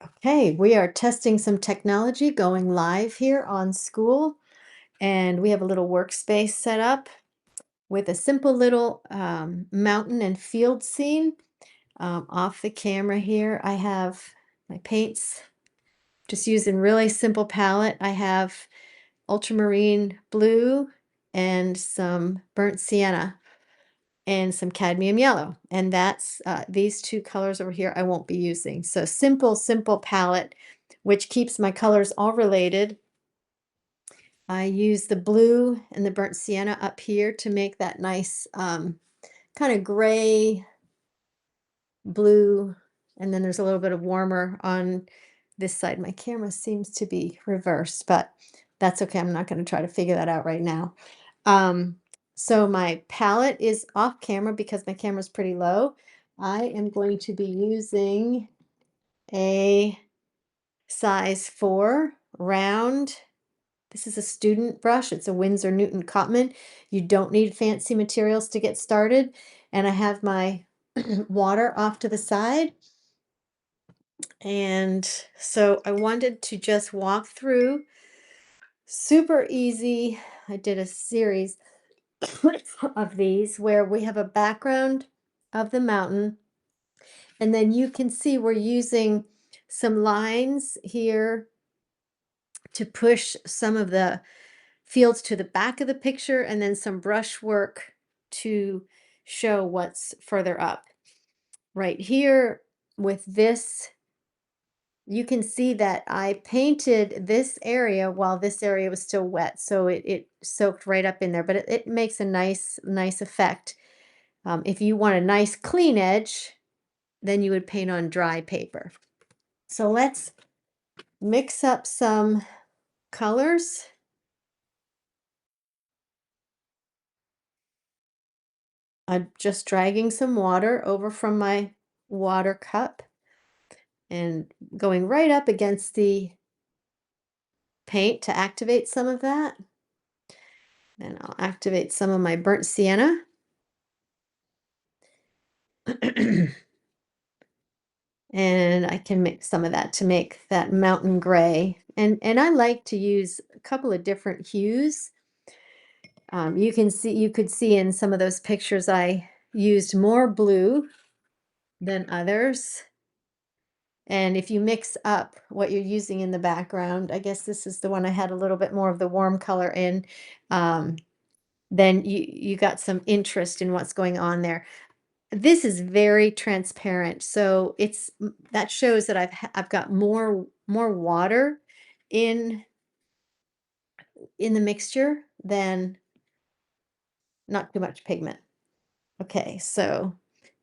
Okay, we are testing some technology going live here on school, and we have a little workspace set up with a simple little mountain and field scene. Off the camera here, I have my paints, just using really simple palette. I have ultramarine blue and some burnt sienna and some cadmium yellow. And that's these two colors over here I won't be using. So simple palette, which keeps my colors all related. I use the blue and the burnt sienna up here to make that nice kind of gray blue. And then there's a little bit of warmer on this side. My camera seems to be reversed, but that's okay. I'm not going to try to figure that out right now. Um, so my palette is off camera because my camera's pretty low. I am going to be using a size 4 round. This is a student brush. It's a Winsor Newton Cotman. You don't need fancy materials to get started. And I have my water off to the side. And so I wanted to just walk through super easy. I did a series of these where we have a background of the mountain, and then you can see we're using some lines here to push some of the fields to the back of the picture, and then some brushwork to show what's further up. Right here with this, you can see that I painted this area while this area was still wet, so it soaked right up in there, but it makes a nice effect. If you want a nice clean edge, then you would paint on dry paper. So let's mix up some colors. I'm just dragging some water over from my water cup and going right up against the paint to activate some of that. Then I'll activate some of my burnt sienna. And I can mix some of that to make that mountain gray. And I like to use a couple of different hues. You could see in some of those pictures I used more blue than others. And if you mix up what you're using in the background, I guess this is the one I had a little bit more of the warm color in, um, then you got some interest in what's going on there. This is very transparent, so that shows that I've got more water in in the mixture than not too much pigment. Okay, so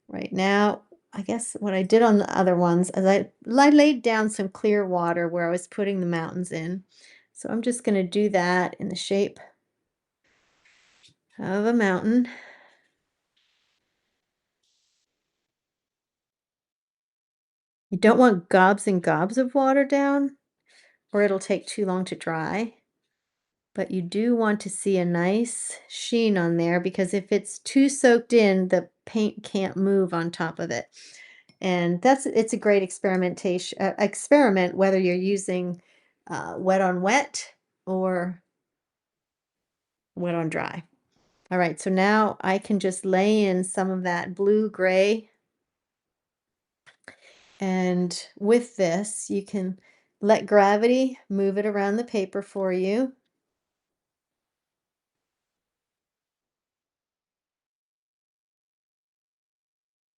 right now, I guess what I did on the other ones is I laid down some clear water where I was putting the mountains in. So I'm just going to do that in the shape of a mountain. You don't want gobs and gobs of water down, or it'll take too long to dry. But you do want to see a nice sheen on there, because if it's too soaked in, the paint can't move on top of it. And it's a great experiment whether you're using wet on wet or wet on dry. All right, so now I can just lay in some of that blue gray, and with this you can let gravity move it around the paper for you.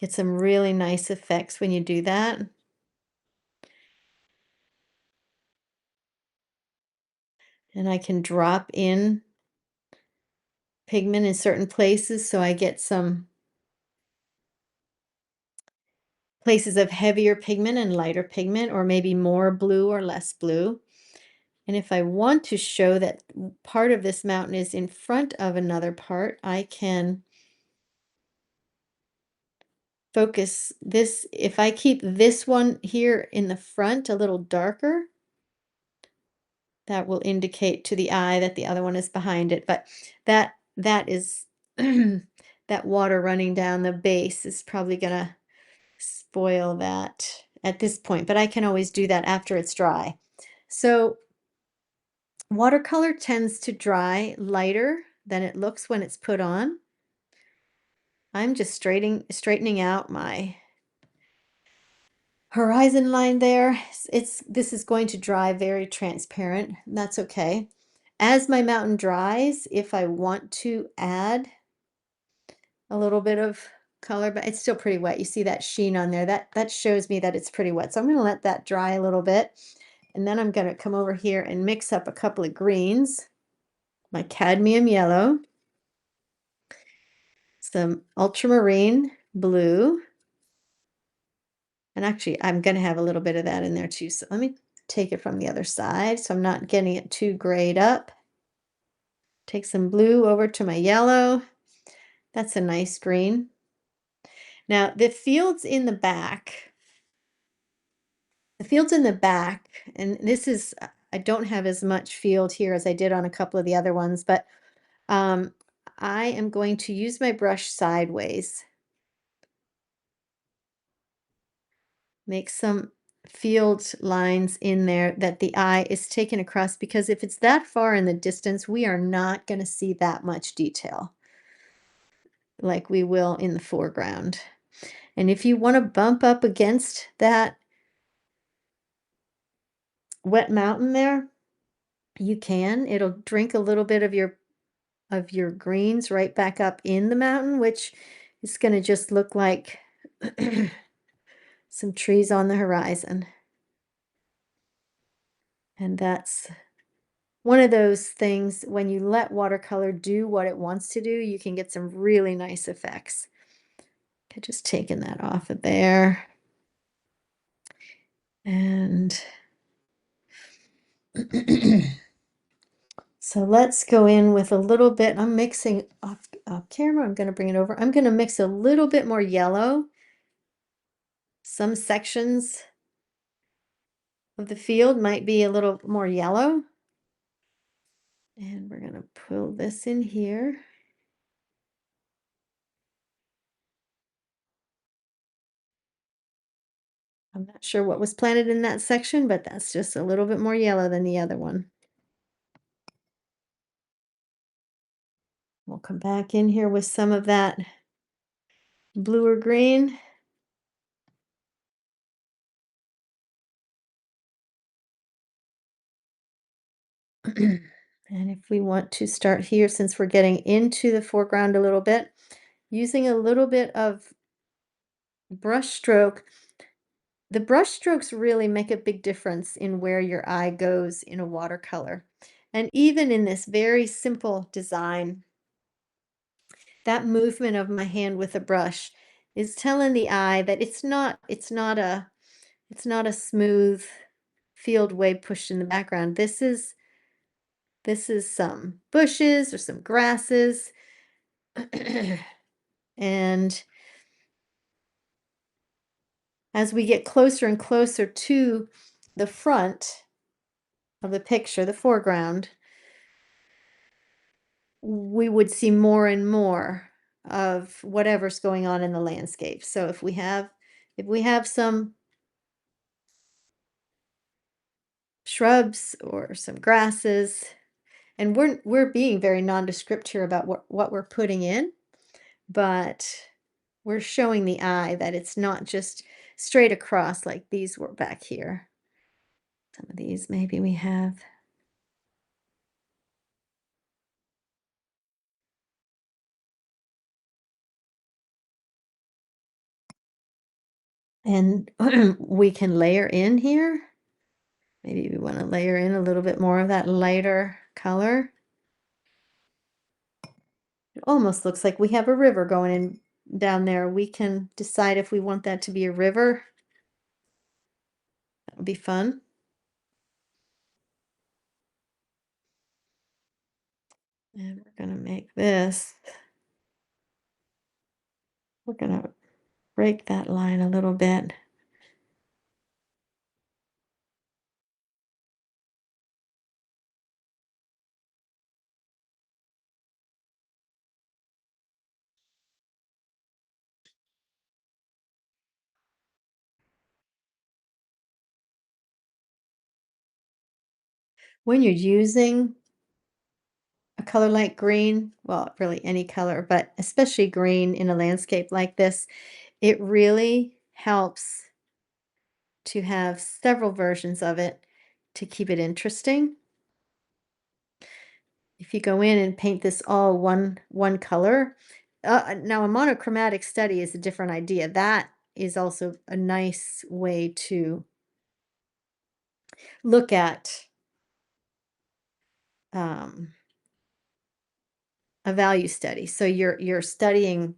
Get some really nice effects when you do that. And I can drop in pigment in certain places, so I get some places of heavier pigment and lighter pigment, or maybe more blue or less blue. And if I want to show that part of this mountain is in front of another part, I can focus this. If I keep this one here in the front a little darker, that will indicate to the eye that the other one is behind it. But that is that water running down the base is probably gonna spoil that. at this point, but I can always do that after it's dry. So watercolor tends to dry lighter than it looks when it's put on. I'm just straightening out my horizon line there. This is going to dry very transparent. That's okay. As my mountain dries, if I want to add a little bit of color, but it's still pretty wet. You see that sheen on there. That shows me that it's pretty wet. So I'm going to let that dry a little bit. And then I'm going to come over here and mix up a couple of greens, my cadmium yellow, some ultramarine blue, and actually I'm going to have a little bit of that in there too. So let me take it from the other side so I'm not getting it too grayed up. Take some blue over to my yellow. That's a nice green. Now the fields in the back, and this is, I don't have as much field here as I did on a couple of the other ones, but um, I am going to use my brush sideways. Make some field lines in there that the eye is taken across, because if it's that far in the distance, we are not going to see that much detail like we will in the foreground. And if you want to bump up against that wet mountain there, you can. It'll drink a little bit of your greens right back up in the mountain, which is going to just look like some trees on the horizon. And that's one of those things, when you let watercolor do what it wants to do, you can get some really nice effects. Okay, just taking that off of there. And so let's go in with a little bit. I'm mixing off camera. I'm going to bring it over. I'm going to mix a little bit more yellow. Some sections of the field might be a little more yellow. And we're going to pull this in here. I'm not sure what was planted in that section, but that's just a little bit more yellow than the other one. We'll come back in here with some of that blue or green. And if we want to start here, since we're getting into the foreground a little bit, using a little bit of brush stroke. The brush strokes really make a big difference in where your eye goes in a watercolor. And even in this very simple design, that movement of my hand with a brush is telling the eye that it's not a smooth field way pushed in the background. This is some bushes or some grasses. And as we get closer and closer to the front of the picture, the foreground, we would see more and more of whatever's going on in the landscape. So if we have some shrubs or some grasses, and we're being very nondescript here about what we're putting in, but we're showing the eye that it's not just straight across like these were back here. Some of these maybe we have. And we can layer in here. Maybe we want to layer in a little bit more of that lighter color. It almost looks like we have a river going in down there. We can decide if we want that to be a river. That would be fun. And we're going to make this, we're going to break that line a little bit. when you're using a color like green, well, really any color, but especially green in a landscape like this, it really helps to have several versions of it to keep it interesting. If you go in and paint this all one color, now a monochromatic study is a different idea. That is also a nice way to look at um, a value study. So you're studying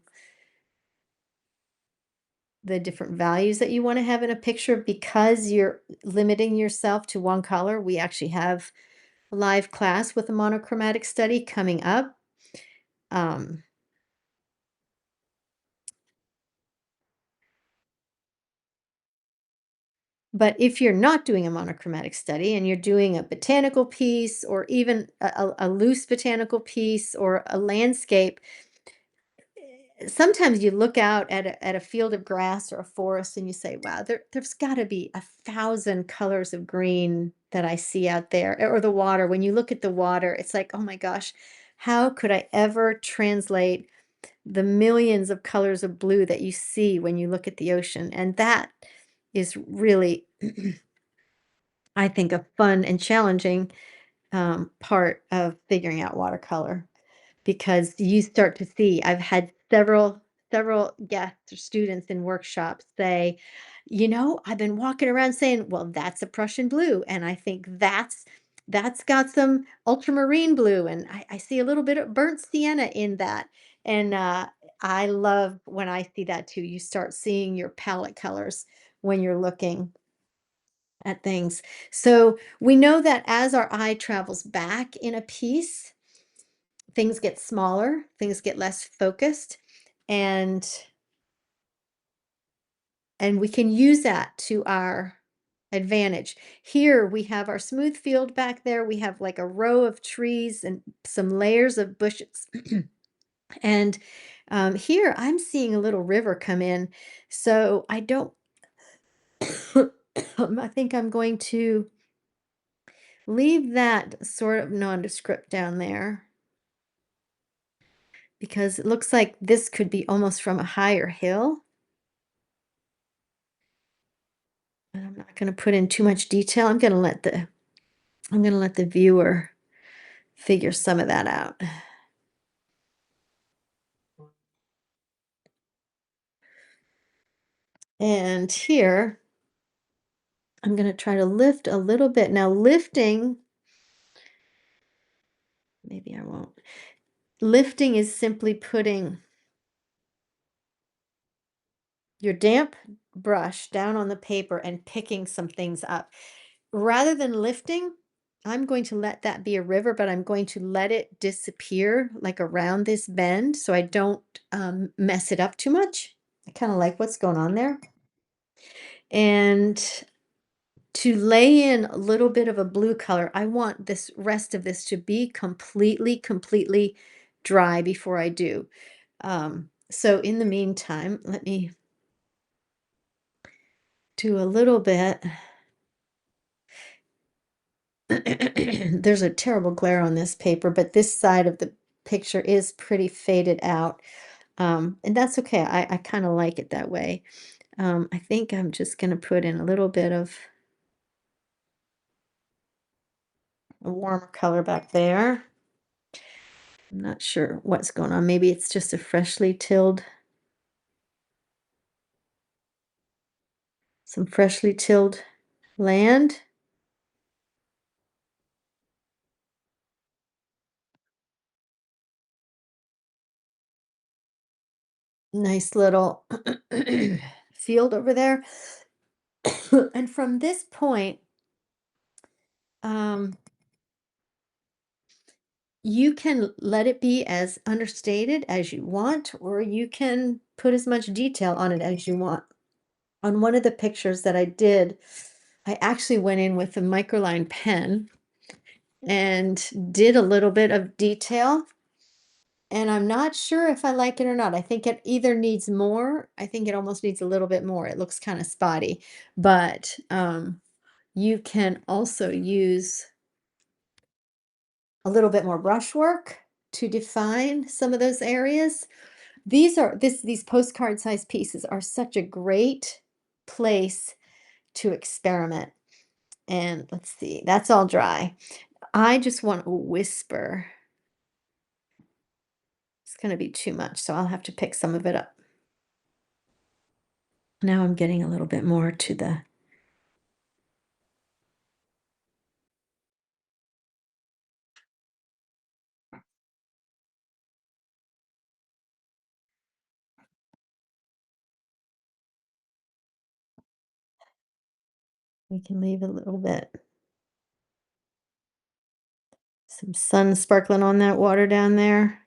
the different values that you want to have in a picture because you're limiting yourself to one color. We actually have a live class with a monochromatic study coming up. Um, but if you're not doing a monochromatic study and you're doing a botanical piece or even a loose botanical piece or a landscape, sometimes you look out at a field of grass or a forest and you say, wow, there's got to be 1,000 colors of green that I see out there. Or the water. When you look at the water, it's like, oh my gosh, how could I ever translate the millions of colors of blue that you see when you look at the ocean? And that is really, I think, a fun and challenging part of figuring out watercolor because you start to see I've had several guests or students in workshops say, I've been walking around saying, well, that's a Prussian blue, and I think that's got some ultramarine blue, and I see a little bit of burnt sienna in that. And I love when I see that too. You start seeing your palette colors when you're looking at things. So we know that as our eye travels back in a piece, things get smaller, things get less focused, and we can use that to our advantage. Here we have our smooth field back there. We have like a row of trees and some layers of bushes. And here I'm seeing a little river come in. So I don't, I think I'm going to leave that sort of nondescript down there because it looks like this could be almost from a higher hill. And I'm not going to put in too much detail. I'm going to let the viewer figure some of that out. And here I'm going to try to lift a little bit. Now lifting, maybe I won't. Lifting is simply putting your damp brush down on the paper and picking some things up. Rather than lifting, I'm going to let that be a river, but I'm going to let it disappear like around this bend so I don't mess it up too much. I kind of like what's going on there. And to lay in a little bit of a blue color, I want this rest of this to be completely dry before I do. So in the meantime, let me do a little bit. There's a terrible glare on this paper, but this side of the picture is pretty faded out. And that's okay. I kind of like it that way. I think I'm just going to put in a little bit of a warmer color back there. I'm not sure what's going on. Maybe it's just a freshly tilled, some freshly tilled land. Nice little field over there. And from this point, um, you can let it be as understated as you want, or you can put as much detail on it as you want. On one of the pictures that I did, I actually went in with a microline pen and did a little bit of detail. And I'm not sure if I like it or not. I think it either needs more. I think it almost needs a little bit more. It looks kind of spotty, but you can also use a little bit more brushwork to define some of those areas. These postcard size pieces are such a great place to experiment. And let's see, that's all dry. I just want to whisper. It's going to be too much, so I'll have to pick some of it up. Now I'm getting a little bit more to the. We can leave a little bit. Some sun sparkling on that water down there.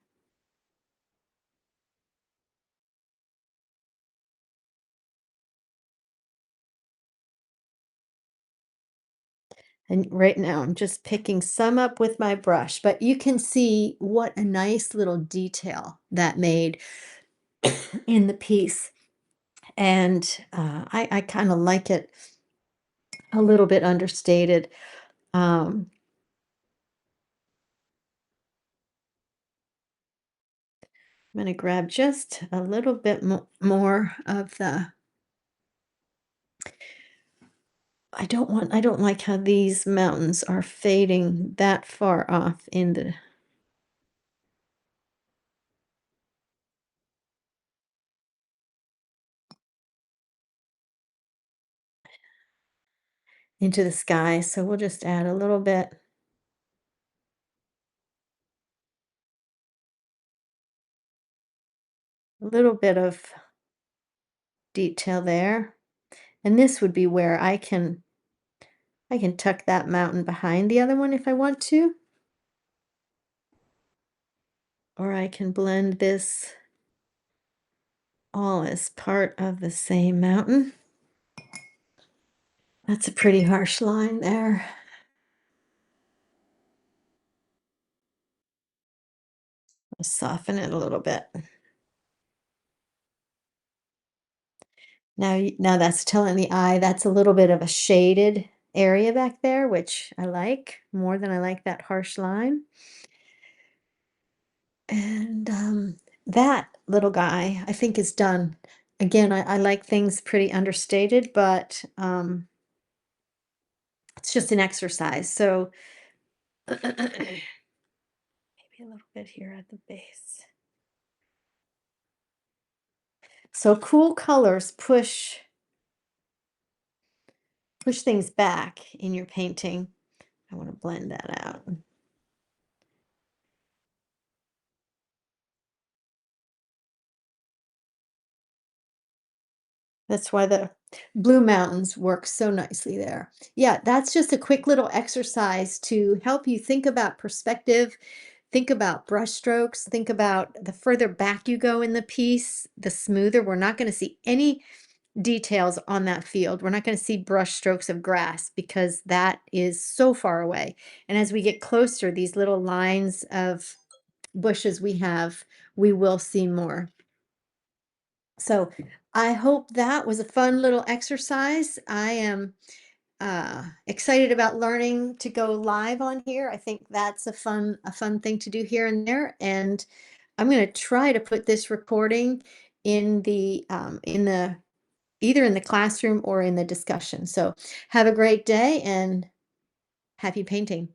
And right now I'm just picking some up with my brush, but you can see what a nice little detail that made in the piece. And I kind of like it a little bit understated. Um, I'm going to grab just a little bit more of the. I don't like how these mountains are fading that far off into the sky. So we'll just add a little bit of detail there. And this would be where I can tuck that mountain behind the other one if I want to, or I can blend this all as part of the same mountain. That's a pretty harsh line there. I'll soften it a little bit. Now that's telling the eye that's a little bit of a shaded area back there, which I like more than I like that harsh line. And that little guy, I think, is done. Again, I like things pretty understated, but it's just an exercise. So maybe a little bit here at the base. So cool colors push things back in your painting. I want to blend that out. That's why the blue mountains work so nicely there. Yeah, that's just a quick little exercise to help you think about perspective, think about brush strokes, think about the further back you go in the piece, the smoother. We're not going to see any details on that field. We're not going to see brush strokes of grass because that is so far away. And as we get closer, these little lines of bushes we will see more. So I hope that was a fun little exercise. I am excited about learning to go live on here. I think that's a fun thing to do here and there. And I'm going to try to put this recording in the either in the classroom or in the discussion. So have a great day and happy painting.